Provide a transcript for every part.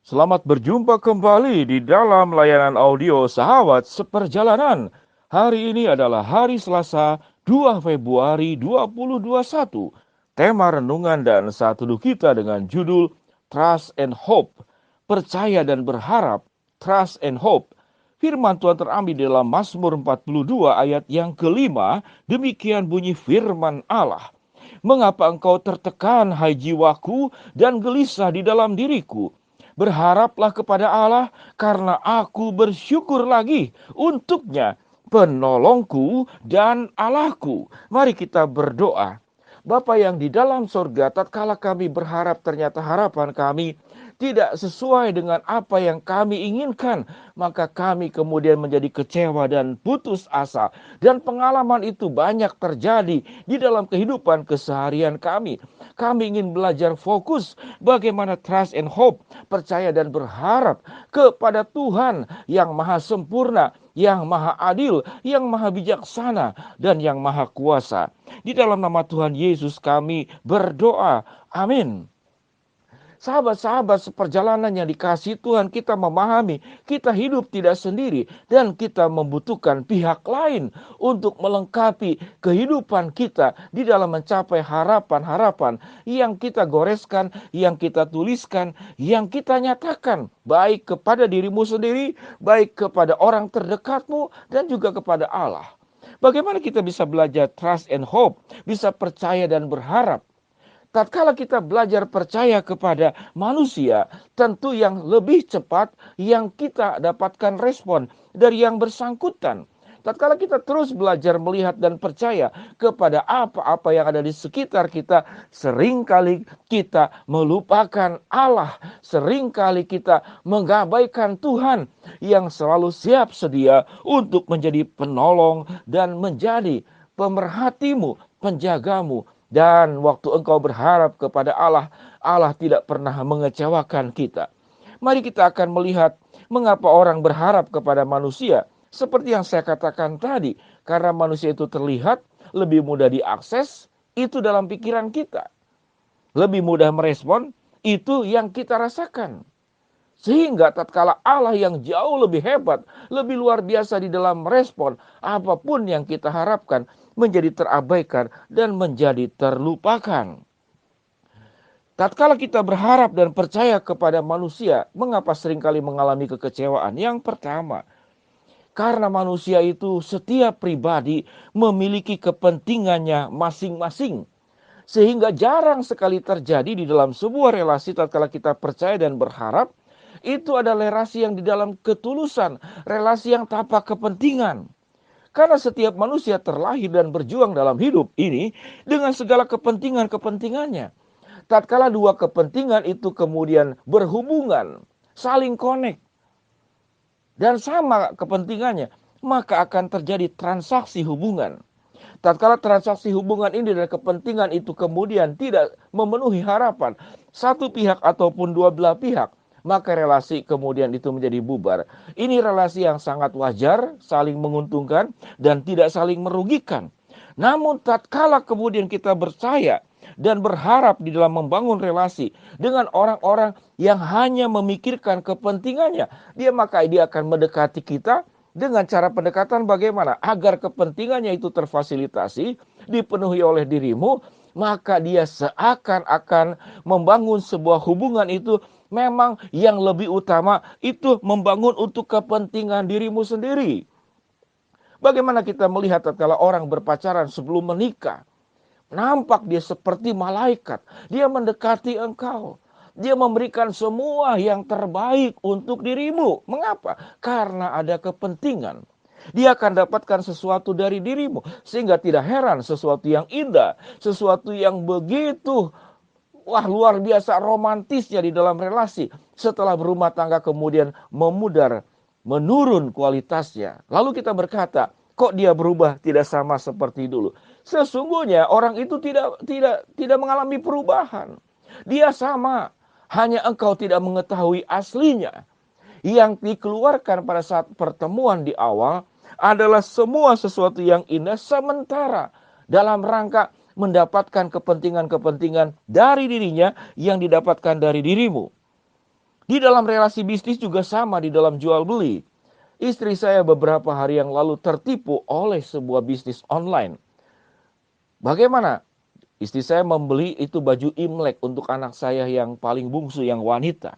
Selamat berjumpa kembali di dalam layanan audio Sahabat Seperjalanan. Hari ini adalah hari Selasa 2 Februari 2021. Tema renungan dan saat teduh kita dengan judul Trust and Hope. Percaya dan berharap, Trust and Hope. Firman Tuhan terambil dalam Mazmur 42 ayat yang kelima. Demikian bunyi firman Allah. Mengapa engkau tertekan, hai jiwaku, dan gelisah di dalam diriku? Berharaplah kepada Allah, karena aku bersyukur lagi untuknya, penolongku dan Allahku. Mari kita berdoa. Bapa yang di dalam sorga, tatkala kami berharap ternyata harapan kami tidak sesuai dengan apa yang kami inginkan, maka kami kemudian menjadi kecewa dan putus asa. Dan pengalaman itu banyak terjadi di dalam kehidupan keseharian kami. Kami ingin belajar fokus bagaimana trust and hope, percaya dan berharap kepada Tuhan yang maha sempurna, yang maha adil, yang maha bijaksana, dan yang maha kuasa. Di dalam nama Tuhan Yesus kami berdoa. Amin. Sahabat-sahabat seperjalanan yang dikasihi Tuhan, kita memahami kita hidup tidak sendiri dan kita membutuhkan pihak lain untuk melengkapi kehidupan kita di dalam mencapai harapan-harapan yang kita goreskan, yang kita tuliskan, yang kita nyatakan, baik kepada dirimu sendiri, baik kepada orang terdekatmu, dan juga kepada Allah. Bagaimana kita bisa belajar trust and hope, bisa percaya dan berharap? Tatkala kita belajar percaya kepada manusia, tentu yang lebih cepat yang kita dapatkan respon dari yang bersangkutan. Tatkala kita terus belajar melihat dan percaya kepada apa-apa yang ada di sekitar kita, seringkali kita melupakan Allah, seringkali kita mengabaikan Tuhan yang selalu siap sedia untuk menjadi penolong dan menjadi pemerhatimu, penjagamu. Dan waktu engkau berharap kepada Allah, Allah tidak pernah mengecewakan kita. Mari kita akan melihat mengapa orang berharap kepada manusia. Seperti yang saya katakan tadi, karena manusia itu terlihat lebih mudah diakses, itu dalam pikiran kita. Lebih mudah merespon, itu yang kita rasakan. Sehingga tatkala Allah yang jauh lebih hebat, lebih luar biasa di dalam merespon, apapun yang kita harapkan menjadi terabaikan dan menjadi terlupakan. Tatkala kita berharap dan percaya kepada manusia, mengapa seringkali mengalami kekecewaan? Yang pertama, karena manusia itu setiap pribadi memiliki kepentingannya masing-masing. Sehingga jarang sekali terjadi di dalam sebuah relasi tatkala kita percaya dan berharap, itu adalah relasi yang di dalam ketulusan, relasi yang tanpa kepentingan. Karena setiap manusia terlahir dan berjuang dalam hidup ini dengan segala kepentingan-kepentingannya. Tatkala dua kepentingan itu kemudian berhubungan, saling connect, dan sama kepentingannya, maka akan terjadi transaksi hubungan. Tatkala transaksi hubungan ini dan kepentingan itu kemudian tidak memenuhi harapan satu pihak ataupun dua belah pihak, maka relasi kemudian itu menjadi bubar. Ini relasi yang sangat wajar, saling menguntungkan dan tidak saling merugikan. Namun tatkala kemudian kita percaya dan berharap di dalam membangun relasi dengan orang-orang yang hanya memikirkan kepentingannya, maka dia akan mendekati kita dengan cara pendekatan bagaimana? Agar kepentingannya itu terfasilitasi, dipenuhi oleh dirimu, maka dia seakan-akan membangun sebuah hubungan itu memang yang lebih utama itu membangun untuk kepentingan dirimu sendiri. Bagaimana kita melihat tatkala orang berpacaran sebelum menikah? Nampak dia seperti malaikat. Dia mendekati engkau. Dia memberikan semua yang terbaik untuk dirimu. Mengapa? Karena ada kepentingan. Dia akan dapatkan sesuatu dari dirimu. Sehingga tidak heran sesuatu yang indah. Sesuatu yang begitu luar biasa romantisnya di dalam relasi. Setelah berumah tangga kemudian memudar, menurun kualitasnya. Lalu kita berkata, kok dia berubah tidak sama seperti dulu? Sesungguhnya orang itu tidak mengalami perubahan. Dia sama, hanya engkau tidak mengetahui aslinya. Yang dikeluarkan pada saat pertemuan di awal adalah semua sesuatu yang indah sementara dalam rangka mendapatkan kepentingan-kepentingan dari dirinya yang didapatkan dari dirimu. Di dalam relasi bisnis juga sama, di dalam jual beli. Istri saya beberapa hari yang lalu tertipu oleh sebuah bisnis online. Bagaimana? Istri saya membeli itu baju Imlek untuk anak saya yang paling bungsu, yang wanita.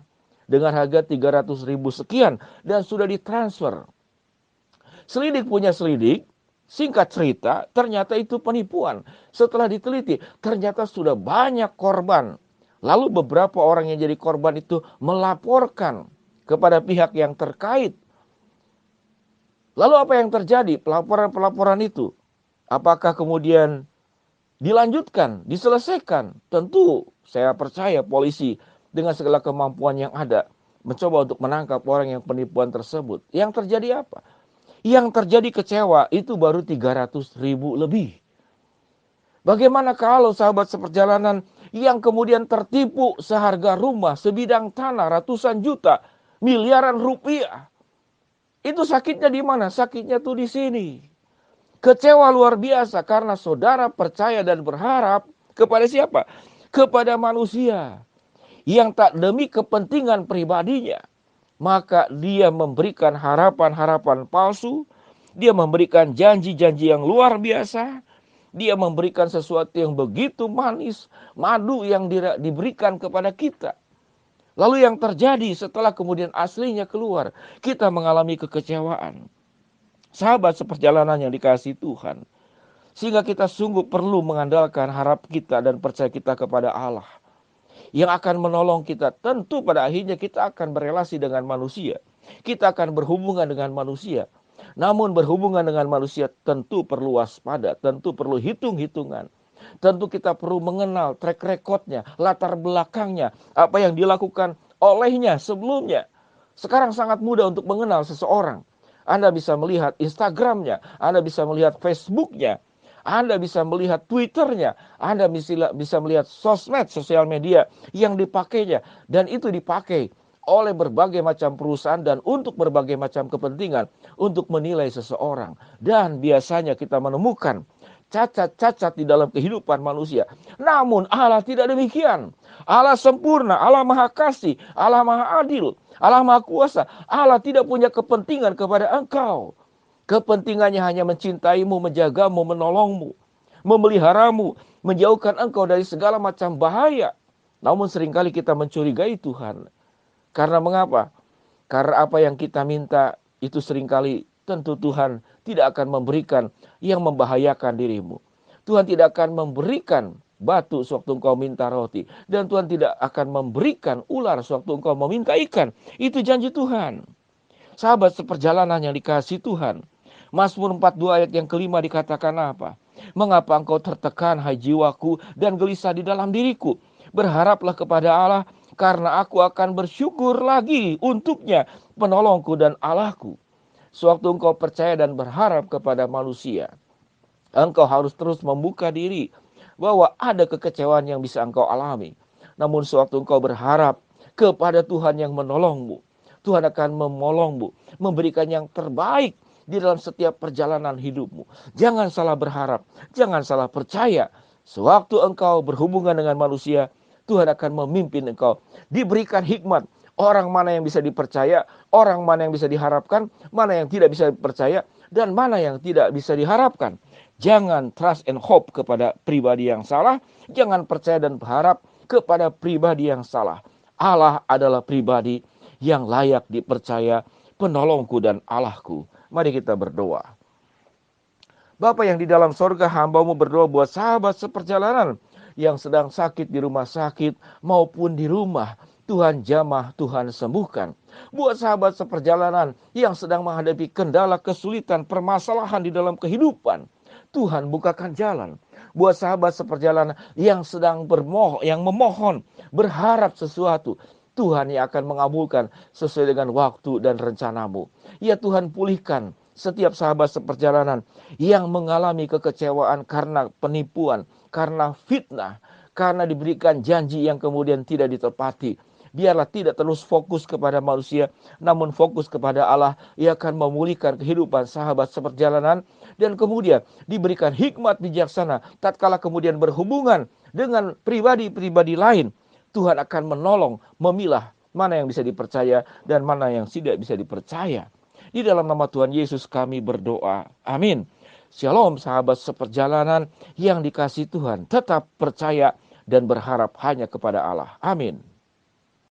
Dengan harga 300.000 sekian dan sudah ditransfer. Selidik punya selidik, singkat cerita ternyata itu penipuan. Setelah diteliti ternyata sudah banyak korban. Lalu beberapa orang yang jadi korban itu melaporkan kepada pihak yang terkait. Lalu apa yang terjadi? Pelaporan-pelaporan itu apakah kemudian dilanjutkan, diselesaikan? Tentu saya percaya polisi dengan segala kemampuan yang ada mencoba untuk menangkap orang yang penipuan tersebut. Yang terjadi apa? Yang terjadi kecewa itu baru 300.000 lebih. Bagaimana kalau sahabat seperjalanan yang kemudian tertipu seharga rumah, sebidang tanah, ratusan juta, miliaran rupiah? Itu sakitnya di mana? Sakitnya tuh di sini. Kecewa luar biasa karena saudara percaya dan berharap kepada siapa? Kepada manusia yang tak demi kepentingan pribadinya. Maka dia memberikan harapan-harapan palsu, dia memberikan janji-janji yang luar biasa, dia memberikan sesuatu yang begitu manis, madu yang diberikan kepada kita. Lalu yang terjadi setelah kemudian aslinya keluar, kita mengalami kekecewaan. Sahabat seperjalanan yang dikasihi Tuhan, sehingga kita sungguh perlu mengandalkan harap kita dan percaya kita kepada Allah yang akan menolong kita. Tentu pada akhirnya kita akan berelasi dengan manusia, kita akan berhubungan dengan manusia. Namun berhubungan dengan manusia tentu perlu waspada, tentu perlu hitung-hitungan. Tentu kita perlu mengenal track recordnya, latar belakangnya, apa yang dilakukan olehnya sebelumnya. Sekarang sangat mudah untuk mengenal seseorang. Anda bisa melihat Instagramnya, Anda bisa melihat Facebooknya, Anda bisa melihat Twitternya, Anda bisa melihat sosial media yang dipakainya. Dan itu dipakai oleh berbagai macam perusahaan dan untuk berbagai macam kepentingan untuk menilai seseorang. Dan biasanya kita menemukan cacat-cacat di dalam kehidupan manusia. Namun Allah tidak demikian. Allah sempurna, Allah maha kasih, Allah maha adil, Allah maha kuasa. Allah tidak punya kepentingan kepada engkau. Kepentingannya hanya mencintaimu, menjagamu, menolongmu, memeliharamu, menjauhkan engkau dari segala macam bahaya. Namun seringkali kita mencurigai Tuhan. Karena mengapa? Karena apa yang kita minta itu seringkali tentu Tuhan tidak akan memberikan yang membahayakan dirimu. Tuhan tidak akan memberikan batu sewaktu engkau minta roti. Dan Tuhan tidak akan memberikan ular sewaktu engkau meminta ikan. Itu janji Tuhan. Sahabat seperjalanan yang dikasihi Tuhan, Mazmur 42 ayat yang kelima dikatakan apa? Mengapa engkau tertekan hai jiwaku dan gelisah di dalam diriku? Berharaplah kepada Allah karena aku akan bersyukur lagi untuknya, penolongku dan Allahku. Sewaktu engkau percaya dan berharap kepada manusia, engkau harus terus membuka diri bahwa ada kekecewaan yang bisa engkau alami. Namun sewaktu engkau berharap kepada Tuhan yang menolongmu, Tuhan akan menolongmu, memberikan yang terbaik di dalam setiap perjalanan hidupmu. Jangan salah berharap, jangan salah percaya. Sewaktu engkau berhubungan dengan manusia, Tuhan akan memimpin engkau. Diberikan hikmat, orang mana yang bisa dipercaya, orang mana yang bisa diharapkan, mana yang tidak bisa dipercaya, dan mana yang tidak bisa diharapkan. Jangan trust and hope kepada pribadi yang salah, jangan percaya dan berharap kepada pribadi yang salah. Allah adalah pribadi yang layak dipercaya, penolongku dan Allahku. Mari kita berdoa. Bapa yang di dalam sorga, hamba-Mu berdoa buat sahabat seperjalanan yang sedang sakit di rumah sakit maupun di rumah. Tuhan jamah, Tuhan sembuhkan. Buat sahabat seperjalanan yang sedang menghadapi kendala, kesulitan, permasalahan di dalam kehidupan, Tuhan bukakan jalan. Buat sahabat seperjalanan yang sedang yang memohon, berharap sesuatu, Tuhan yang akan mengabulkan sesuai dengan waktu dan rencanamu. Ya Tuhan, pulihkan setiap sahabat seperjalanan yang mengalami kekecewaan karena penipuan, karena fitnah, karena diberikan janji yang kemudian tidak ditepati. Biarlah tidak terus fokus kepada manusia, namun fokus kepada Allah. Ia akan memulihkan kehidupan sahabat seperjalanan dan kemudian diberikan hikmat bijaksana tatkala kemudian berhubungan dengan pribadi-pribadi lain. Tuhan akan menolong, memilah, mana yang bisa dipercaya dan mana yang tidak bisa dipercaya. Di dalam nama Tuhan Yesus kami berdoa. Amin. Shalom sahabat seperjalanan yang dikasihi Tuhan. Tetap percaya dan berharap hanya kepada Allah. Amin.